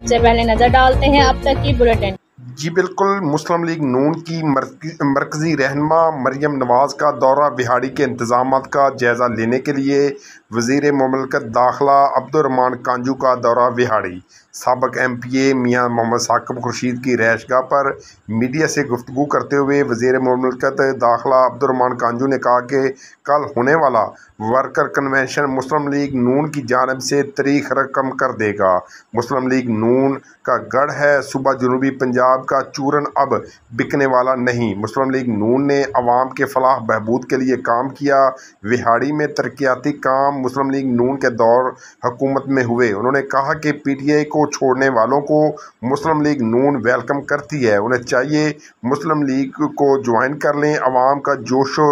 सबसे पहले नजर डालते हैं अब तक की बुलेटिन। जी बिल्कुल, मुस्लिम लीग नून की मरकजी रहनुमा मरियम नवाज का दौरा बिहाड़ी के इंतजामात का जायजा लेने के लिए वजीर मुमलकत दाखिला अब्दुर्रहमान कांजू का दौरा बिहाड़ी। साबिक MPA मियां मोहम्मद साकिब खुर्शीद की रहायशगाह पर मीडिया से गुफ्तगू करते हुए वजीर मुमलकत दाखिला अब्दुर्रहमान कांजू ने कहा कि कल होने वाला वर्कर कन्वेंशन मुस्लिम लीग नून की जानिब से तारीख रकम कर देगा। मुस्लिम लीग नून का गढ़ है सूबा जनूबी पंजाब का चूरन अब बिकने वाला नहीं। मुस्लिम लीग नून ने अवाम के फलाह बहबूद के लिए काम किया। विहाड़ी में तरक्याती काम मुस्लिम लीग नून के दौर हुकूमत में हुए। उन्होंने कहा कि PTI को छोड़ने वालों को मुस्लिम लीग नून वेलकम करती है, उन्हें चाहिए मुस्लिम लीग को ज्वाइन कर लें। अवाम का जोशो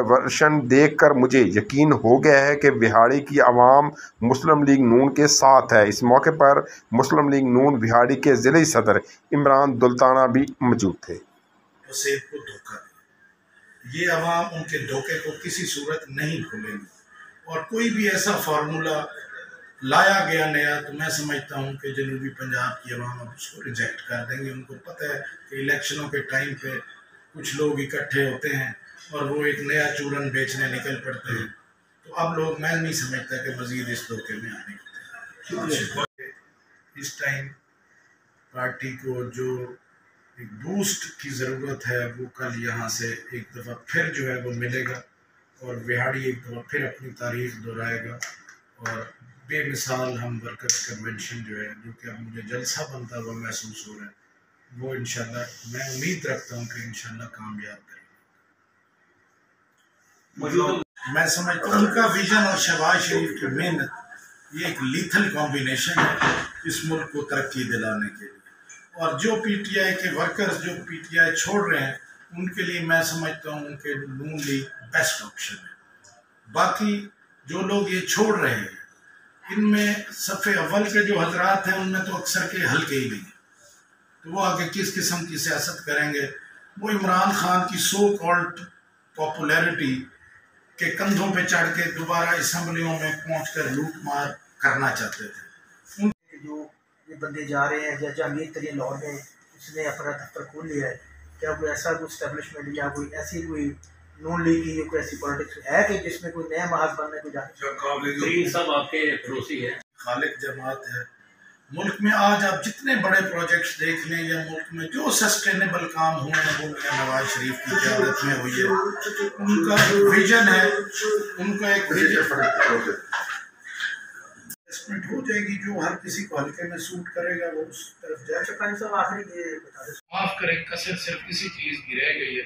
वर्शन देख कर मुझे यकीन हो गया है कि बिहाड़ी की अवाम मुस्लिम लीग नून के साथ है। इस मौके पर मुस्लिम लीग नून बिहाड़ी के ज़िला सदर इमरान दुल्ताना भी मौजूद थे। को धोखा दे, ये अवाम उनके धोखे को किसी सूरत नहीं भूलेंगे और कोई भी ऐसा फार्मूला लाया गया नया तो मैं समझता हूँ कि जनूबी पंजाब की अवाम अब उसको रिजेक्ट कर देंगे। उनको पता है कि इलेक्शनों के टाइम पे कुछ लोग इकट्ठे होते हैं और वो एक नया चूरन बेचने निकल पड़ते हैं। तो अब लोग, मैं नहीं समझता कि मजीद इस धोखे में आने के इस टाइम पार्टी को जो एक बूस्ट की ज़रूरत है वो कल यहाँ से एक दफ़ा फिर जो है वो मिलेगा और बिहाड़ी एक दफ़ा फिर अपनी तारीख दोहराएगा और बेमिसाल हम वर्कर्स कन्वेंशन जो है, जो कि अब मुझे जलसा बनता हुआ महसूस हो रहा है, वो इंशाल्लाह मैं उम्मीद रखता हूँ कि इंशाल्लाह कामयाब करेंगे। मैं समझता हूँ उनका विजन और शहबाज शरीफ की मेहनत ये एक लीथल कॉम्बिनेशन है इस मुल्क को तरक्की दिलाने के लिए। और जो PTI के वर्कर्स जो PTI छोड़ रहे हैं उनके लिए मैं समझता हूँ उनके नून लीग बेस्ट ऑप्शन है। बाकी जो लोग ये छोड़ रहे हैं इनमें सफ़े अव्वल के जो हजरात हैं उनमें तो अक्सर के हल्के ही नहीं, तो वो आगे किस किस्म की सियासत करेंगे। वो इमरान खान की सो कॉल्ड पॉपुलैरिटी के कंधों पे चढ़ के दोबारा असम्बलियों में पहुंचकर लूट मार करना चाहते थे। जो ये बंदे जा रहे हैं या जहांगीर तरीन लाहौर में उसने अपना दफ्तर खोल लिया है, क्या कोई ऐसा कोई स्टैब्लिशमेंट या कोई ऐसी कोई नून लीग की कोई ऐसी पॉलिटिक्स है कि जिसमें कोई नया महाज बनने को जाए? सब आपके पड़ोसी है, खालिक जमात है। मुल्क में आज आप जितने बड़े प्रोजेक्ट्स देख लें या मुल्क में जो सस्टेनेबल काम हुए हैं वो मियां नवाज शरीफ की क़यादत में हुई है। उनका विजन है, उनका एक विजन हो जाएगी जो हर किसी को हल्के में सूट करेगा वो उस तरफ जाए। आखिरी ये बता दें, माफ करें, कसर सिर्फ किसी चीज़ की रह गई है।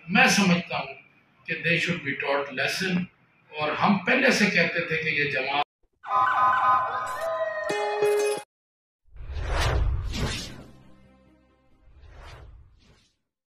मैं समझता हूँ कि they should be taught lesson. और हम पहले से कहते थे कि ये जमात